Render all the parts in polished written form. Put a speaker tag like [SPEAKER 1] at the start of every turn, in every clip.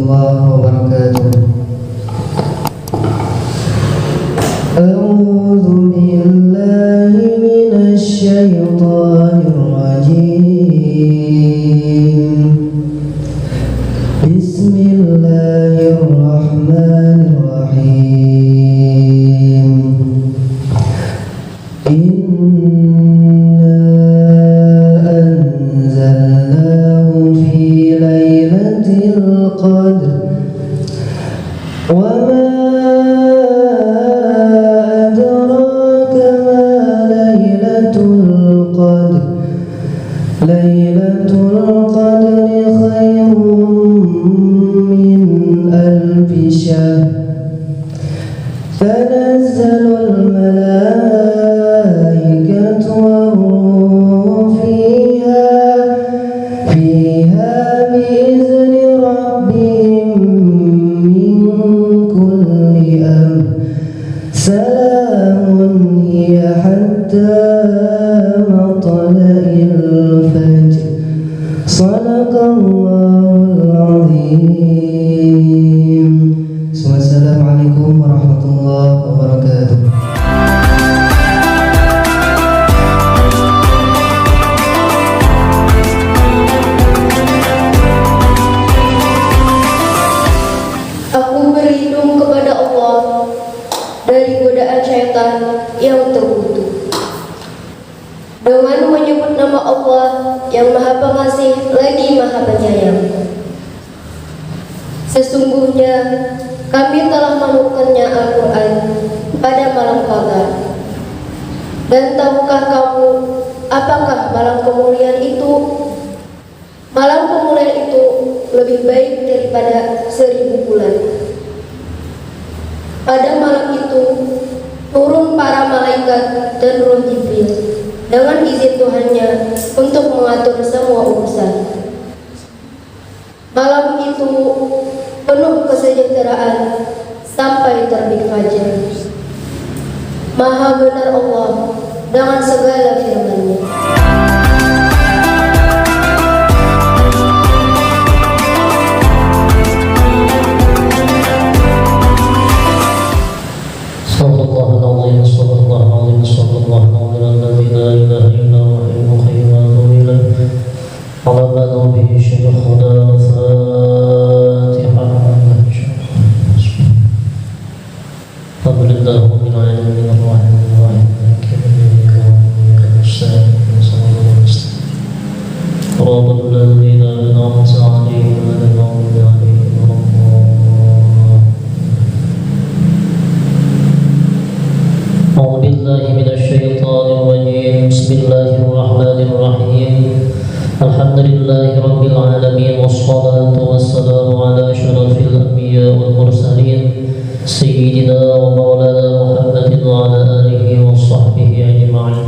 [SPEAKER 1] warahmatullahi wabarakatuh. A'udzu billahi minasy syaithanir rajim. Bismillahirrahmanirrahim. Inna anzalnahu fi lailatul qadr wa ma adraka ma lailatul qadr. Lailatul qadri khairum min alfi syahr. Tanazzalul malaikatu war-ruhu fiha bi'izni rabbihim min kulli amr. Salamun hiya hatta matla'il fajr. Shadaqallahul azim. Wassalamualaikum warahmatullahi wabarakatuh.
[SPEAKER 2] Aku berlindung kepada Allah dari godaan syaitan yang terkutuk dengan menyebut nama Allah yang Maha Pengasih lagi Maha Penyayang. Sesungguhnya kami telah menurunkannya Al-Quran pada malam Qadar. Dan tahukah kamu apakah malam kemuliaan itu? Malam kemuliaan itu lebih baik daripada 1000 bulan. Pada malam itu turun para malaikat dan Roh Jibril dengan izin Tuhannya untuk mengatur semua urusan. Malam itu penuh kesejahteraan sampai terbit fajar. Maha benar Allah dengan segala firman-Nya.
[SPEAKER 3] Subhanallah, subhanallah, subhanallah, la ilaha illa huwa al-hayyul qayyum. Allahumma bihi syuhada Fatihah. Alhamdulillah min alamin arrahmanir rahim. Rabbul ladzina an'amta 'alaihim ghairil maghdubi 'alaihim waladdallin. A'udzu billahi minasy syaithanir rajim. Bismillahirrahmanirrahim. Alhamdulillahi rabbil alamin wassalatu wassalamu ala asyrafil anbiya wal mursalin sayyidina wa maulana Muhammadin wa ala alihi wa sahbihi ajma'in.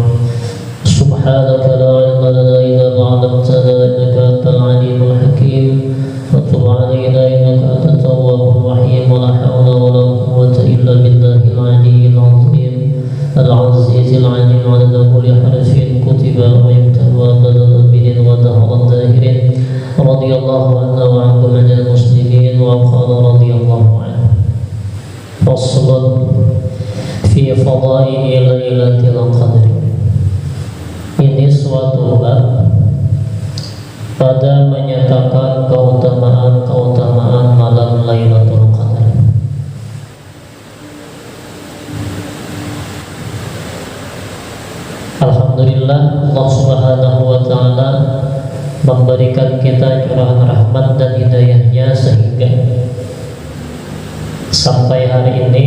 [SPEAKER 3] Subhanaka la ilma lana illa ma 'allamtana innaka antal alimul hakim. Wa tub 'alaina innaka antat tawwabur rahim. Wa la hawla wa la quwwata illa billahil aliyyil 'azim. العزيز العليم عدد كل حرف كتب ويكتب عدد الأنبياء ودهر الداهرين. رضي الله عنا وعنكم عن المسلمين. وقال رضي الله عنه. فصل في فضائل ليلة القدر. Ini suatu bab pada menyatakan keutamaan malam Lailatul Qadar. Alhamdulillah, Allah Subhanahu wa ta'ala memberikan kita curahan rahmat dan hidayahnya sehingga sampai hari ini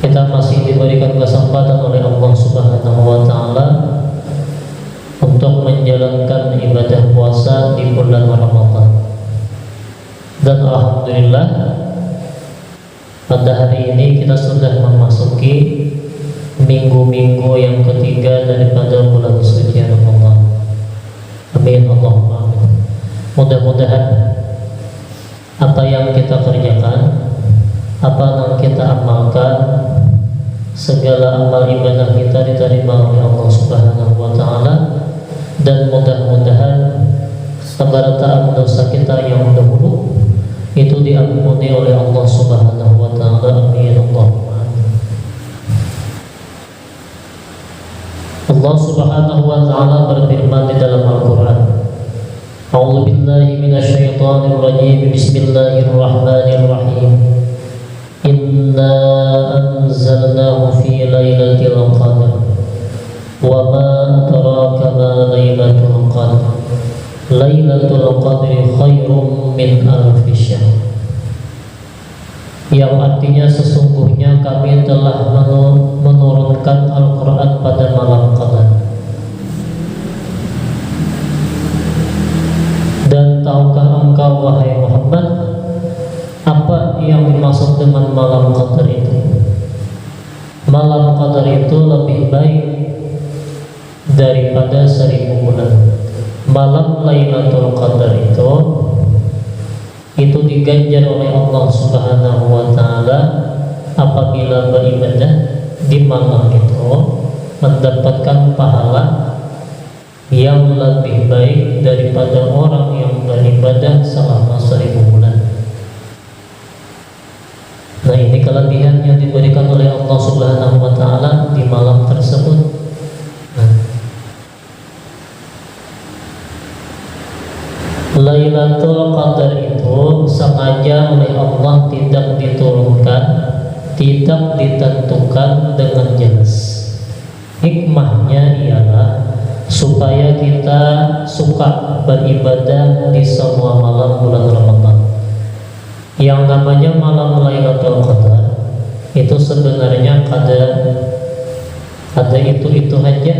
[SPEAKER 3] kita masih diberikan kesempatan oleh Allah Subhanahu wa ta'ala untuk menjalankan ibadah puasa di bulan Ramadan. Dan alhamdulillah, pada hari ini kita sudah memasuki minggu-minggu yang ketiga daripada bulan suci Ramadan. Amin, Allahumma amin. Mudah-mudahan apa yang kita kerjakan, apa yang kita amalkan, segala amal ibadah kita diterima oleh Allah Subhanahu wa ta'ala, dan mudah-mudahan pemberataan dosa kita yang dahulu itu diampuni oleh Allah Subhanahu wa taala. Amin Allahumma. Allah Subhanahu wa taala berfirman di dalam Al-Qur'an, A'udzu billahi minasyaitonir rajim. Bismillahirrahmanirrahim. Inna anzalnahu fi lailatul qadar. Wa ma adraka ma lailatul qadar. Lailatul qadri khairum min alfi syahr. Yang artinya sesungguhnya kami telah menurunkan Al-Qur'an pada malam qadar. Dan tahukah engkau wahai Muhammad apa yang dimaksud dengan malam qadar itu? Malam qadar itu lebih baik daripada 1000 bulan. Malam Lailatul Qadar itu diganjar oleh Allah Subhanahu wa taala apabila beribadah di malam itu mendapatkan pahala yang lebih baik daripada orang yang beribadah selama 1000 bulan. Nah, ini kelebihan yang diberikan oleh Allah Subhanahu wa taala di malam tersebut. Lailatul Qadar itu sengaja oleh Allah tidak diturunkan, tidak ditentukan dengan jelas. Hikmahnya ialah supaya kita suka beribadah di semua malam bulan Ramadan. Yang namanya malam Lailatul Qadar itu sebenarnya ada itu aja.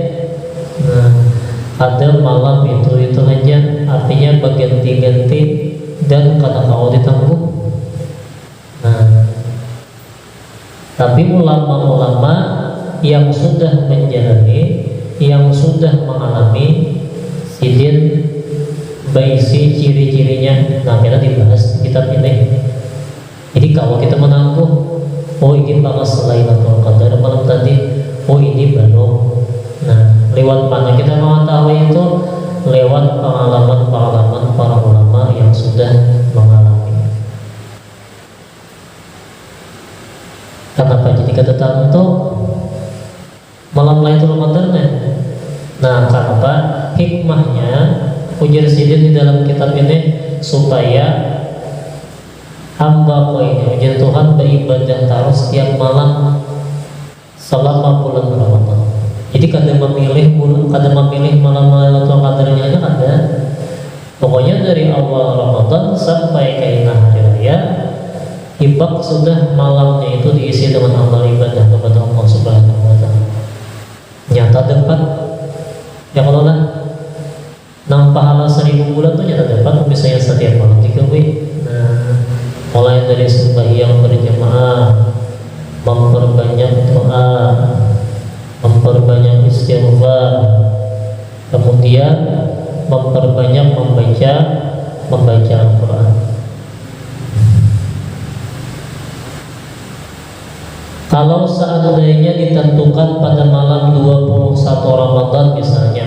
[SPEAKER 3] Nah, ada malam itu aja, artinya berganti-ganti dan kadang mau ditanggung. Nah, tapi ulama-ulama yang sudah menjalani, yang sudah mengalami sidin baisi ciri-cirinya, nah kita dibahas di kitab ini. Jadi kalau kita menanggung, oh ini bahas Lailatul Qadar malam tadi, oh ini baru. Nah, lewat mana kita mengetahui itu? Lewat pengalaman-pengalaman para ulama yang sudah mengalami. Kenapa jadi kata tentu malam Lailatul Qadar? Nah, kenapa? Hikmahnya ujar sidin di dalam kitab ini supaya hamba ini ujar Tuhan beribadah terus setiap malam selama bulan Ramadan. Jadi kada memilih malam Lailatul Qadarnya aja kada. Pokoknya dari awal Ramadan sampai ke hari raya, ibak sudah malamnya itu diisi dengan amal ibadah kepada Allah Subhanahu wa taala. Nyata dapat. Ya kalau lah nang pahala 1000 bulan tuh nyata dapat misalnya setiap malam dikawin. Nah, mulai dari sembahyang berjamaah, memperbanyak doa, memperbanyak istighfar, kemudian memperbanyak membaca Al-Quran. Kalau seandainya ditentukan pada malam 21 Ramadan misalnya,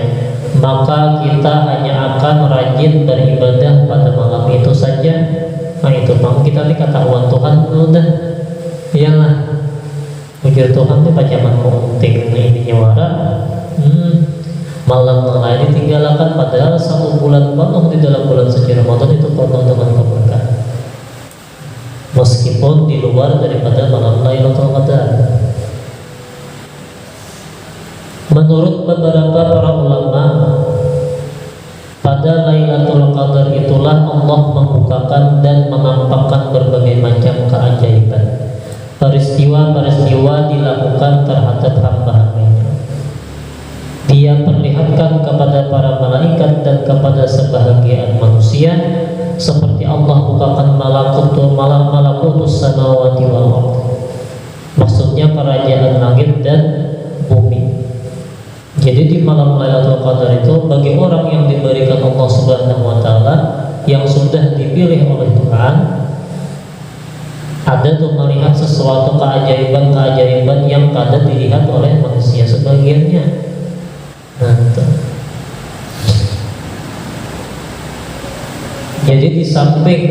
[SPEAKER 3] maka kita hanya akan rajin beribadah pada malam itu saja. Nah, itu mau kita dikatakan Tuhan udah, iyalah. Ujar Tuhan itu pacaman penting ini nyawara. Malam lain ditinggalkan padahal 1 bulan penuh di dalam bulan suci Ramadan itu penuh dengan keberkahan. Meskipun di luar daripada malam Lailatul Qadar. Menurut beberapa para ulama, pada Lailatul Qadar itulah Allah membukakan dan menampakkan berbagai macam keajaiban. Peristiwa-peristiwa dilakukan terhadap hamba-hambanya. Dia perlihatkan kepada para malaikat dan kepada sebahagian manusia, seperti Allah bukakan malakutus samawati wal ardh. Maksudnya kerajaan langit dan bumi. Jadi di malam Lailatul Qadar itu bagi orang yang diberikan Allah Subhanahu wa taala yang sudah dipilih oleh Tuhan, ada tuh melihat sesuatu keajaiban yang kadang dilihat oleh manusia sebagiannya. Nah, jadi di samping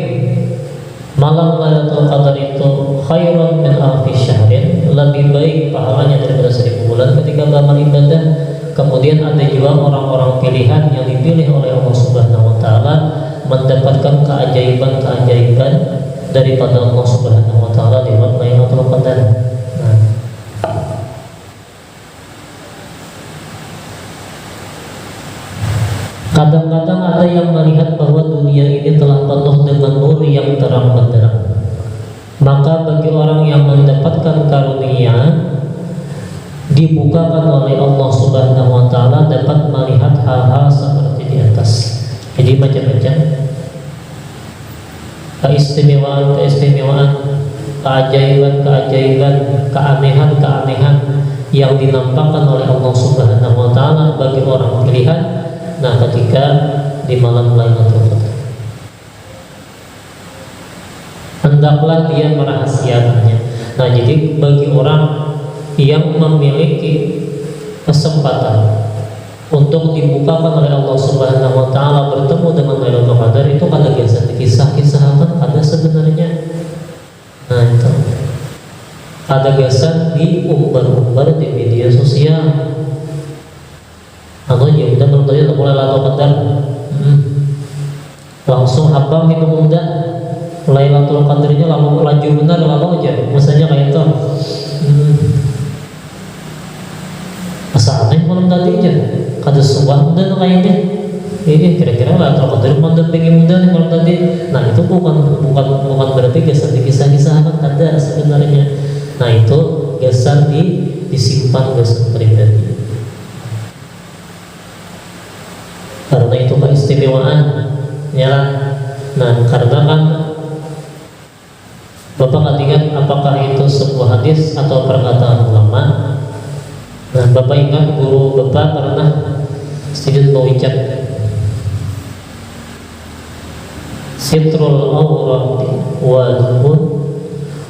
[SPEAKER 3] malam Lailatul Qadar itu khairun min alfi syahrin, lebih baik pahalanya daripada 1000 bulan ketika beramal ibadah. Kemudian ada juga orang-orang pilihan yang dipilih oleh Allah Subhanahu wa taala mendapatkan keajaiban-keajaiban daripada Allah Subhanahu wa taala di malam Lailatul Qadar. Nah, kadang-kadang ada yang melihat bahwa dunia ini telah penuh dengan nur yang terang benderang. Maka bagi orang yang mendapatkan karunia dibukakan oleh Allah Subhanahu wa taala dapat melihat hal-hal seperti di atas. Jadi macam-macam keistimewaan, keajaiban, keanehan yang dinampakkan oleh Allah Subhanahu wa taala bagi orang pilihan. Nah, ketika di malam Lailatul Qadar, hendaklah dia merahasiakannya. Nah, jadi bagi orang yang memiliki kesempatan untuk dibukakan oleh Allah Subhanahu wa taala bertemu dengan Lailatul Qadar, itu kada biasa dikisah-kisahkan, ada sebenarnya. Nah, itu ada biasa diumbar-umbar di media sosial. Atau ya udah belum tadi mulai Lailatul Qadar, langsung habang itu muda Lailatul Qadarnya laju benar lalu aja, misalnya kayak itu. Asa aneh malam tadi aja, kada suah muda kayaknya. Ini kira-kira Lailatul Qadar mandat pengen muda nih malam tadi. Nah, itu bukan berarti gasan dikisah-kisahkan, ada sebenarnya. Nah, itu gasan disimpan gasan pribadi. Karena itu keistimewaan, ya. Nah, karena kan Bapak ingat apakah itu sebuah hadis atau perkataan ulama? Nah, Bapak ingat guru Bapak pernah sedikit mengucap sitrul awrati wajibun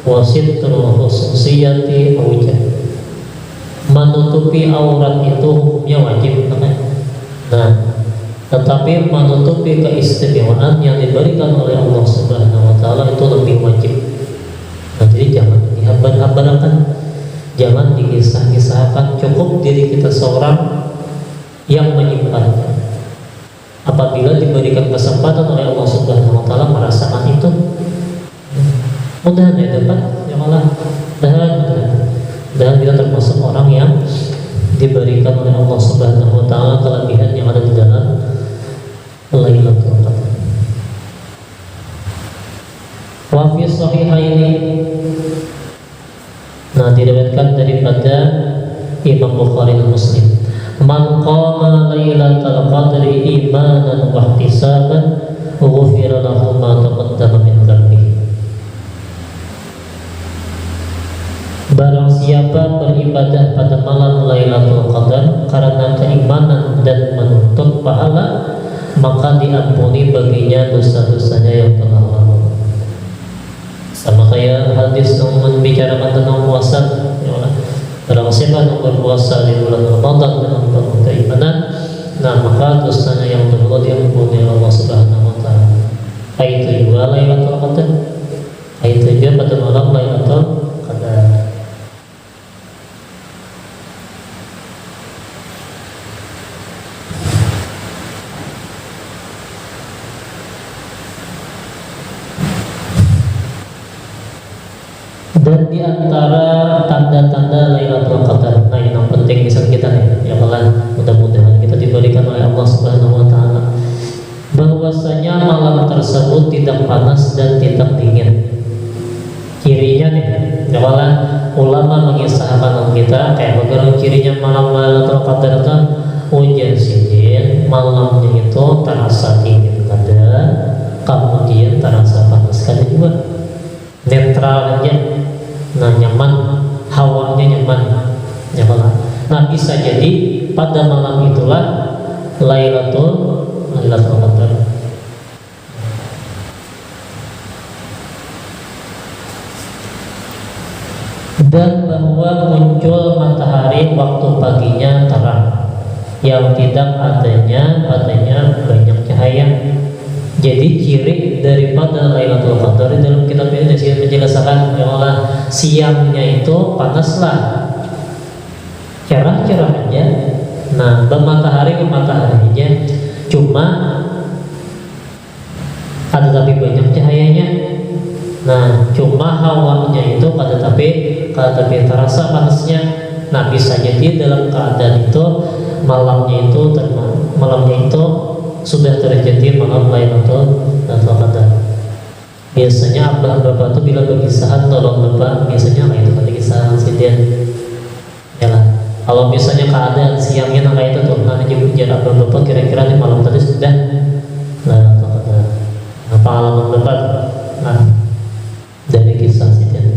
[SPEAKER 3] wa sitrul khususiyati wajib. Menutupi aurat itu hukumnya wajib, kan? Nah, tetapi menutupi keistimewaan yang diberikan oleh Allah Subhanahu wa taala itu lebih wajib. Nah, jadi jangan dihabar-habarkan, jangan dikisah-kisahkan, cukup diri kita seorang yang menyimpannya. Apabila diberikan kesempatan oleh Allah Subhanahu wa taala merasakan itu, mudah ya dapat, ya malah dan kita termasuk orang yang diberikan oleh Allah Subhanahu wa taala kelebihan yang ada di dalam Lailatul Qadar. Wa fi sahihaini, nah diriwayatkan daripada Imam Bukhari dan Muslim, man qama Lailatul Qadri imanan wa ihtisaban ghufira lahu ma taqaddama min dhanbihi. Barang siapa beribadah pada malam Lailatul Qadar karena keimanan dan menuntut pahala, maka diampuni baginya dosa-dosanya yang telah lalu. Sama kayak hadis yang membicarakan tentang puasa, ya, barang siapa yang berpuasa di bulan Ramadan dengan penuh keimanan, nah maka dosanya yang telah diampuni oleh Allah Subhanahu wa taala. Itu juga Lailatul Qadar, itu juga pada malam Lailatul Qadar. Dan di antara tanda-tanda Lailatul Qadar, nah yang penting bisa kita nih, ya malah mudah-mudahan kita diberikan oleh Allah Subhanahu wa taala bahwasanya malam tersebut tidak panas dan tidak dingin. Cirinya nih, ya malah ulama mengisahkan kita kayak bagaimana cirinya malam Lailatul Qadar itu hujan sidin, malamnya itu terasa dingin kada, kemudian terasa panas kada juga, netral aja. Nah, nyaman, hawanya nyaman, nyaman. Nah, bisa jadi pada malam itulah Lailatul Qadar. Dan bahwa muncul matahari waktu paginya terang, yang tidak adanya padanya banyak cahaya. Jadi ciri daripada Lailatul Qadar dalam kitab ini menjelaskan bahwa siangnya itu panaslah, cerah-cerah aja. Nah, bermatahari ke matahari aja. Cuma ada tapi banyak cahayanya. Nah, cuma hawanya itu kada tapi terasa panasnya. Nah, bisa jadi dalam keadaan itu malamnya itu sudah terjadi malam Lailatul Qadar. Biasanya abah-abah itu bila berkisahan tolong bapak, biasanya itu kan kisahan sidian. Ya lah. Kalau misalnya keadaan siangnya kayak itu tuh, nanti jarak abah-abah kira-kira di malam tadi sudah Lailatul Qadar. Nah, pengalaman bapak dari kisah sidian.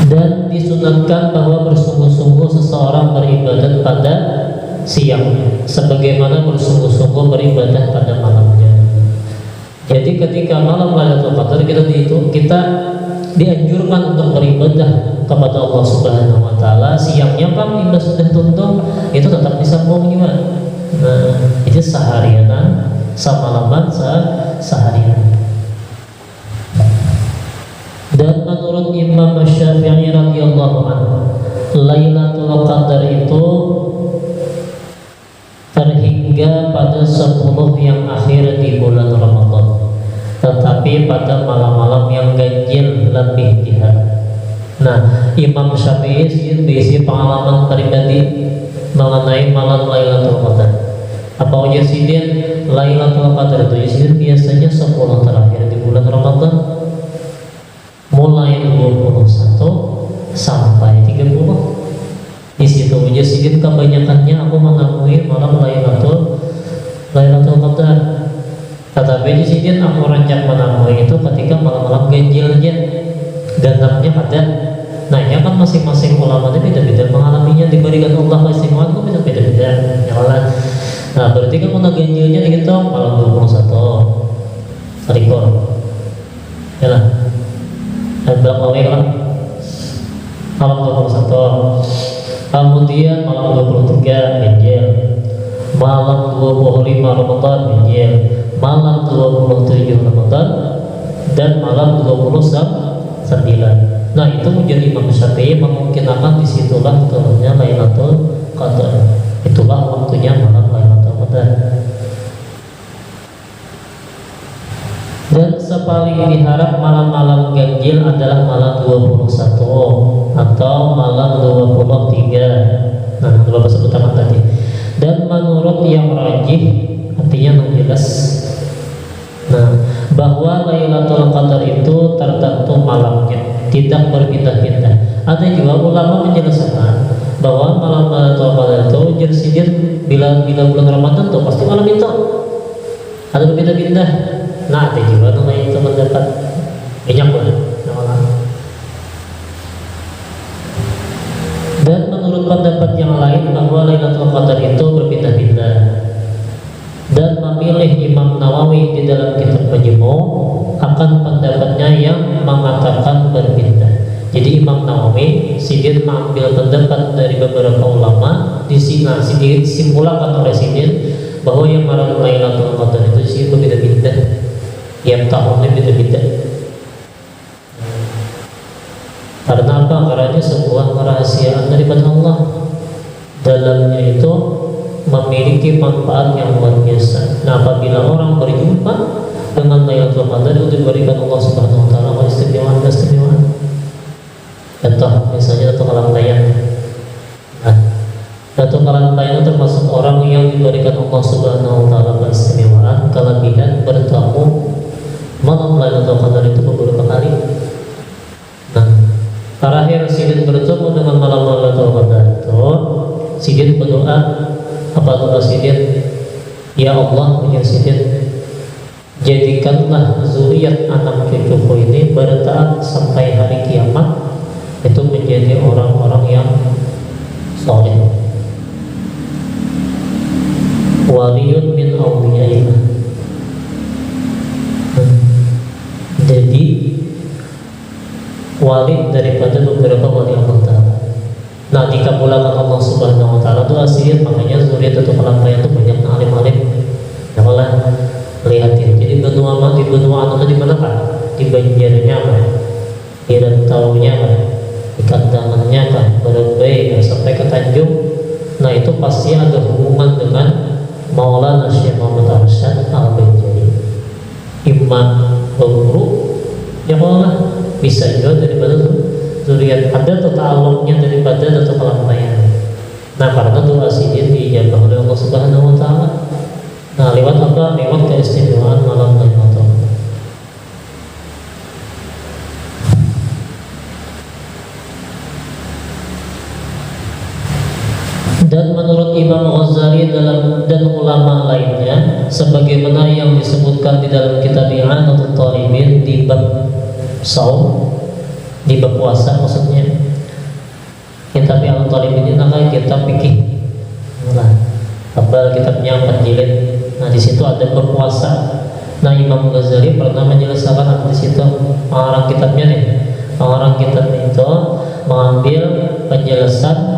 [SPEAKER 3] Dan disunatkan bahwa bersungguh-sungguh seseorang beribadat pada siangnya sebagaimana bersungguh-sungguh beribadah pada malamnya. Jadi ketika malam Lailatul Qadar kita dianjurkan untuk beribadah kepada Allah Subhanahu wa taala. Siangnya kan bila sudah tuntung itu tetap disambung juga. Nah, itu seharian semalaman seharian. Dan menurut Imam Syafi'i radhiyallahu anhu, Lailatul Qadar itu terhingga pada 10 yang akhir di bulan Ramadan, tetapi pada malam-malam yang ganjil lebih jihad. Nah, Imam Syafi'i berisi pengalaman pribadi mengenai malam Lailatul Qadar. Apa ujar sidin Lailatul Qadar itu sidin biasanya 10 terakhir di bulan Ramadan, mulai 21 sampai 30. Di situ aja sedikit kebanyakannya aku mengamui malam Lailatul Qadar. Tetapi di sini aku rancang menamui itu ketika malam-malam ganjilnya, genapnya ada. Nah, ya kan masing-masing ulama itu beda-beda mengalaminya, diberikan Allah keistimewaan itu bisa beda-beda. Ya Allah. Nah, berarti kan mana ganjilnya dihitung malam 21 rekor. Ya lah. Dan belakang kan malam 21, kemudian malam 23 ganjil, malam 25 Ramadan ganjil, malam 27 Ramadan, dan malam 29. Nah, itu menjadi Imam Syafi'i memungkinkan disitulah turunnya Lailatul Qadar. Itulah waktunya malam Lailatul Qadar. Dan sepaling diharap malam-malam ganjil adalah malam 21 atau malam 23. Nah, Bapak sebutkan tadi. Dan menurut yang rajih, artinya yang jelas, nah, bahwa Lailatul Qadar itu tertentu malamnya, tidak berpindah-pindah. Ada juga ulama menjelaskan bahwa malam Lailatul Qadar itu jersidir bila bulan Ramadan tuh pasti malam itu ada berpindah-pindah. Nah, ada juga namanya itu mendapat banyak lah. Dan menurut pendapat yang lain bahwa Lailatul Qadar itu berpindah-pindah. Dan memilih Imam Nawawi di dalam kitab Majmu' akan pendapatnya yang mengatakan berpindah. Jadi Imam Nawawi sidin mengambil pendapat dari beberapa ulama di sini disimpulkan oleh sidin bahwa yang malam Lailatul Qadar itu sih berbeda-beda. Yang tahunnya beda-beda. Karena apa? Karena sebuah kerahasiaan daripada Allah. Dalamnya itu memiliki manfaat yang luar biasa. Nah, apabila orang berjumpa dengan Lailatul Qadar itu diberikan Allah Subhanahu wa taala keistimewaan. Contoh misalnya Datuk Kalangtayan. Nah, Datuk Kalangtayan itu termasuk orang yang diberikan Allah Subhanahu wa taala keistimewaan, kelebihan bertamu malam Lailatul Qadar itu beberapa kali. Nah, terakhir sidin bertemu dengan malam Lailatul Qadar itu sidin berdoa. Apa doa sidin? Ya Allah, punya sidin, jadikanlah zuriat anak cucuku ini bertaat sampai hari kiamat, itu menjadi orang-orang yang soleh, waliyun min awliyaillah. Jadi wali daripada beberapa wali Allah Ta'ala. Nah, dikabulkan Allah Subhanahu wa tuh aslinya, makanya Zuriatul Qalampaya itu banyak alim-alim. Ya Allah, lihat ini. Jadi benua anu di mana kan? Di Banjarnya kan, di Rantaunya kan, di Kandangannya kan, Berbei sampai ke Tanjung. Nah itu pasti ada hubungan dengan Maulana Syekh Muhammad Arsyad Al-Banjari, imam guru. Ya Allah, bisa juga daripada zuriat ada ta'alluqnya daripada Datuk Qalampaya. Nah karena doa sidin diijabah oleh Allah Subhanahu wa taala. Nah lewat apa? Lewat keistimewaan malam Lailatul Qadar. Dan menurut Imam Ghazali dan ulama lainnya, sebagaimana yang disebutkan di dalam kitab I'anatul Talibin di bab saum, di bab puasa maksudnya. Kitab I'anatul Talibin ini namanya kitab fikih. Nah, tebal kitabnya 4 jilid. Nah, di situ ada bab puasa. Nah, Imam Ghazali pernah menjelaskan apa di situ. Orang kitabnya nih, orang kitabnya itu mengambil penjelasan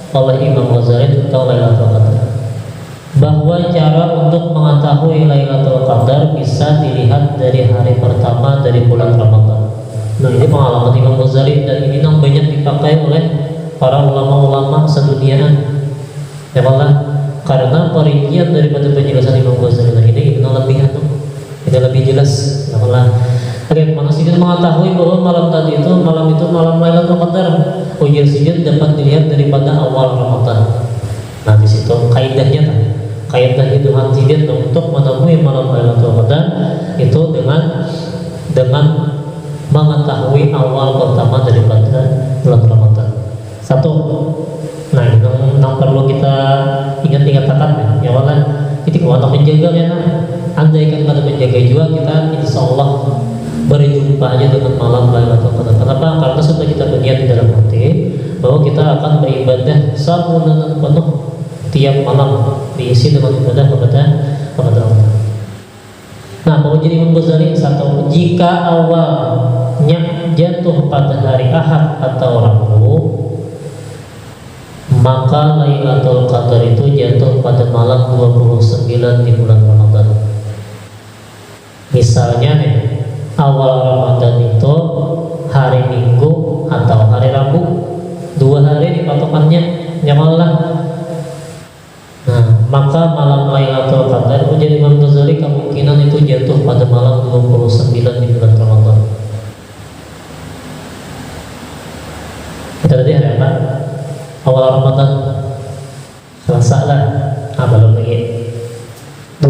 [SPEAKER 3] oleh Imam Ghazali tentang Lailatul Qadar, bahwa cara untuk mengetahui Lailatul Qadar bisa dilihat dari hari pertama dari bulan Ramadan. Nah ini pengalaman Imam Ghazali dan ini yang banyak dipakai oleh para ulama-ulama seduniaan. Ya Allah, karena perincian daripada penjelasan Imam Ghazali ini lebih jelas. Ya Allah, agar manusia mengetahui bahwa malam itu malam Lailatul Qadar. Ujar sujud dapat dilihat daripada awal Ramadan. Nah di situ kaidahnya kan, kaidah hitungan sujud untuk menemui malam Lailatul Qadar itu dengan mengetahui awal pertama daripada bulan Ramadan. Satu, nah yang perlu kita ingat-ingatkan ya Allah, itu kalau menjaga ya, andaikan pada menjaga juga kita insya Allah berjumpa aja dengan malam Lailatul Qadar. Kenapa? Karena sudah kita berniat di dalam hati bahwa kita akan beribadah sabunan penuh tiap malam, diisi dengan ibadah kepada Allah. Nah, mau jadi Imam Ghazali satu, jika awalnya jatuh pada hari Ahad atau Rabu, maka Lailatul Qadar itu jatuh pada malam 29 di bulan Ramadan. Misalnya nih, awal Ramadan itu hari Minggu atau hari Rabu, 2 hari dipatokannya, ya Allah. Nah, maka malam Lailatul Qadar menjadi Imam Ghazali kemungkinan itu jatuh pada malam 29 di bulan Ramadan. Kita tadi hari apa? Awal Ramadan, Selasa lah, belum lagi. 2.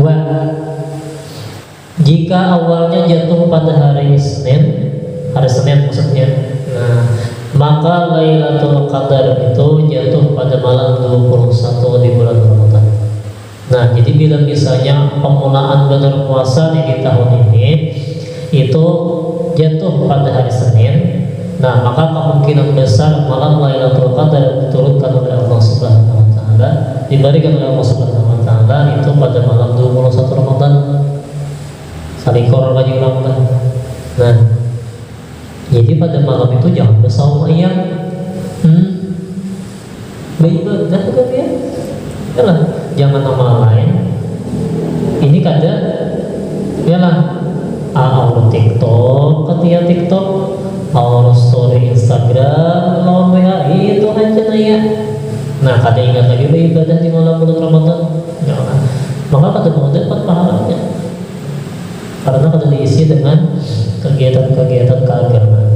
[SPEAKER 3] Jika awalnya jatuh pada hari Senin maksudnya, nah maka Lailatul Qadar itu jatuh pada malam 21 di bulan Ramadan. Nah jadi bila misalnya pemulaan bulan puasa di tahun ini itu jatuh pada hari Senin, nah maka kemungkinan besar malam Lailatul Qadar diturunkan oleh Allah Subhanahu wa taala, diberikan oleh Allah Subhanahu wa taala itu pada malam 21 Ramadan. Salikor lagi ulang. Nah, jadi pada malam itu jangan bersaum ayam, beribadah kan ya, yalah, jangan nama lain. Ini kadang, yalah, awal TikTok, ketika TikTok, awal story Instagram, awal WA itu aja ya. Nah, kadang ingat lagi beribadah di malam bulan Ramadan, yalah, maka pada malam dapat pahalanya. Karena pada diisi dengan kegiatan-kegiatan keagamaan.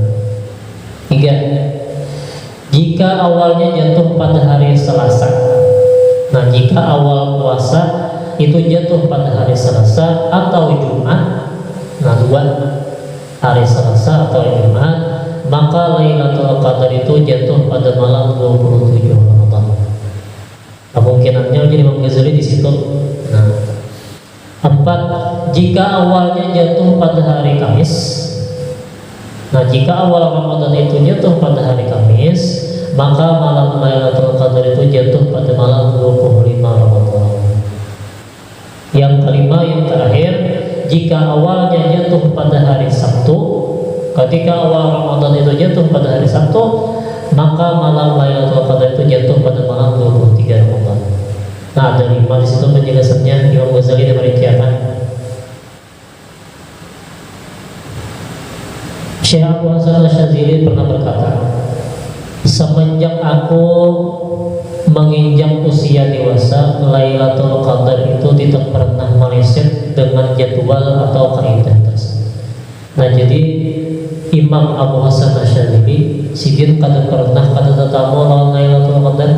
[SPEAKER 3] 3. Jika awalnya jatuh pada hari Selasa, nah jika awal puasa itu jatuh pada hari Selasa atau Jumat, nah 2 hari Selasa atau Jumat, maka Lailatul Qadar itu jatuh pada malam 27 Ramadan. Kemungkinannya jadi Imam Ghazali di situ. Nah, 4. Jika awalnya jatuh pada hari Kamis, nah jika awal Ramadan itu jatuh pada hari Kamis, maka malam Lailatul Qadar itu jatuh pada malam 25 Ramadan. Yang kelima, yang terakhir, jika awalnya jatuh pada hari Sabtu, ketika awal Ramadan itu jatuh pada hari Sabtu, maka malam Lailatul Qadar itu jatuh pada malam 23 Ramadan. Nah, ada 5 di situ penjelasannya. Imam Ghazali merincikan. Syekh Abu Hasan Asyadzili pernah berkata, semenjak aku menginjak usia dewasa, Lailatul Qadar itu tidak pernah meleset dengan jadwal atau kaidah tersebut. Nah, jadi Imam Abu Hasan Asyadzili sidin kada pernah kada tetamu lawan Lailatul Qadar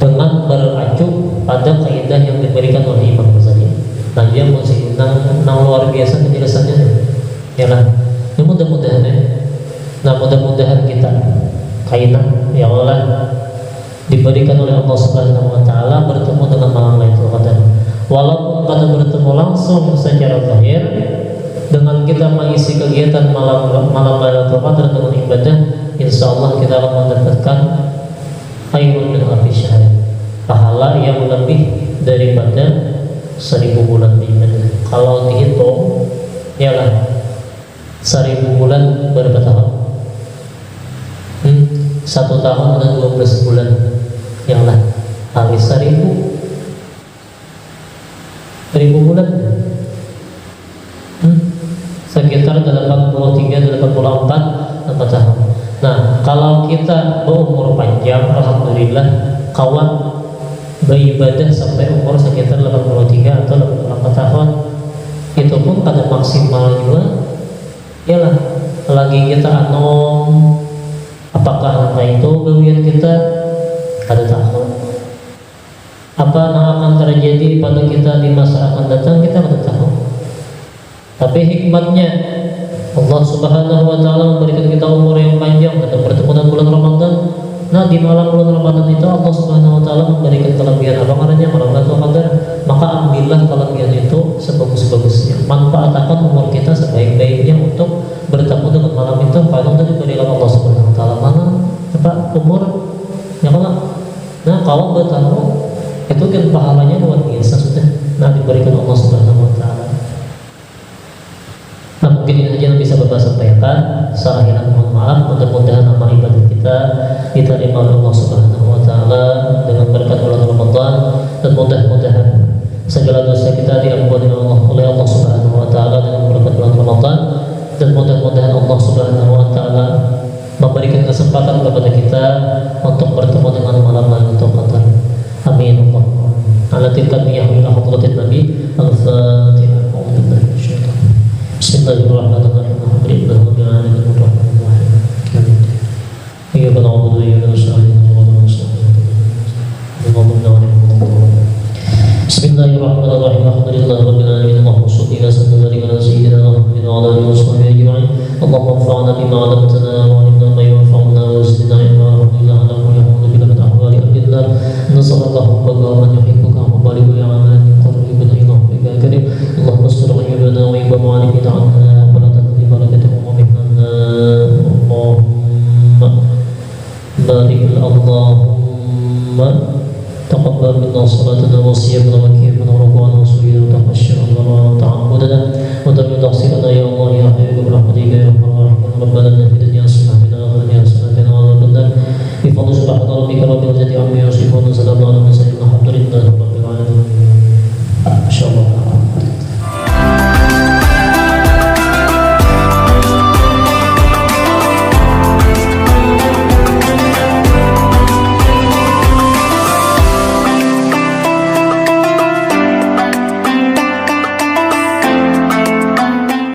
[SPEAKER 3] dengan beracu pada kaidah yang diberikan oleh Imam Ghazali. Nah, dia masih luar biasa penjelasannya. Yalah. Ya, mudah-mudahan ya. Nah, mudah-mudahan kita kaidah ya Allah diberikan oleh Allah Subhanahu wa taala bertemu dengan malam Lailatul Qadar. Walaupun kada bertemu langsung secara zahir, dengan kita mengisi kegiatan malam Lailatul Qadar dengan ibadah, insyaallah kita akan mendapatkan khairun min alfi syahr. Pahala yang lebih daripada 1000 bulan ibadah. Kalau dihitung, yalah 1000 bulan berapa tahun? 1 tahun dan 12 bulan. Yang lah kali 1000 bulan sekitar 83-84 tahun. Nah, kalau kita berumur panjang, alhamdulillah, kawan beribadah sampai umur sekitar 83 atau 84 tahun, itu pun pada maksimal juga. Yalah, lagi kita anom, apakah apa itu gawian kita kada tahu. Apa yang akan terjadi pada kita di masa akan datang kita kada tahu. Tapi hikmatnya Allah Subhanahu wa taala memberikan kita umur yang panjang dan bertemu dengan bulan Ramadan. Nah, di malam bulan Ramadan itu Allah Subhanahu wa taala memberikan kelebihan apa namanya malam Lailatul Qadar. Maka ambillah kelebihan itu sebagus-bagusnya. Manfaatkan umur kita sebaik-baiknya untuk bertemu dengan malam itu. Kalau dari diberikan Allah Subhanahu wa taala mana apa umur ya kalau. Nah, kalau bertemu itu kan pahalanya luar biasa sudah. Nah, diberikan Allah Subhanahu wa taala. Nah, mungkin ini saja yang bisa Bapak sampaikan. Salah mohon maaf. Mudah-mudahan amal ibadah kita diterima oleh Allah Subhanahu wa taala dengan berkat bulan Ramadan, dan mudah-mudahan segala dosa kita diampuni oleh Allah Subhanahu wa taala dengan berkat bulan Ramadan, dan mudah-mudahan Allah Subhanahu wa taala memberikan kesempatan kepada kita untuk bertemu dengan malam Lailatul Qadar. Amin. Ala tilka niyahil hadratin Nabi al-Fatihah. Bismillahirrahmanirrahim. Alhamdulillahirabbil alamin arrahmanir rahim. Iyyaka na'budu wa iyyaka nasta'in. Bismillahirrahmanirrahim. Alhamdulillahirabbil alamin. Allahumma shalli ala sayyidina Muhammadin wa ala alihi wa sahbihi ajma'in. Allahumma anfa'na bima 'allamtana wa 'allimna ma yanfa'una wa zidna ilma. Alhamdulillah ala kulli hal bika min ahwali abdillah. Nasallallahu man yuhibbuka wa baligh ya amalan yuqarribuna ila rabbika karim. Allahumma astur ayyubana wa ibam 'alina 'anna wa la tadri barakatuhu wa minna. Allahumma barik Allahumma taqabbal minna salatana wa siyamana wa qiyamana wa ruku'ana wa sujudana wa takhashshana wa ta'abbudana wa tamid tahsilana ya Allah ya hayyu bi rahmatika ya arhamar rahimin. Rabbana